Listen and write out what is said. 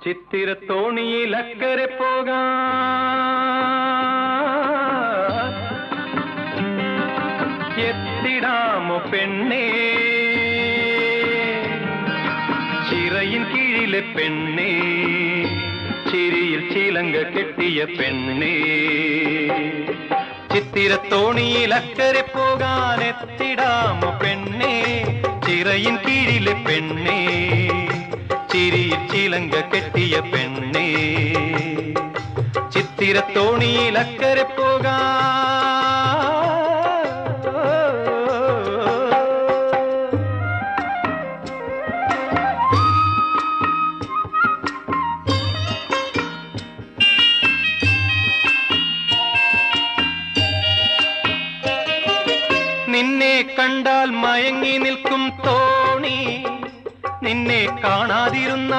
ചിത്തിരത്തോണിയിൽ അക്കരെ പോകാൻ എത്തിടാമോ പെണ്ണേ, ചിറയിൻ കീഴിലെ പെണ്ണേ, ചിരിയിൽ ചിലങ്ക കെട്ടിയ പെണ്ണേ. ചിത്തിരത്തോണിയിൽ അക്കരെ പോകാൻ എത്തിടാമോ പെണ്ണേ, ചിറയിൻ കീഴിലെ പെണ്ണേ, ചിരിയിൽ ചിലങ്ക കെട്ടിയ പെണ്ണേ. ചിത്തിരത്തോണിയിൽ അക്കരെ പോകാൻ നിന്നെ കണ്ടാൽ മയങ്ങി നിൽക്കും തോണി, നിന്നെ കാണാതിരുന്നാൽ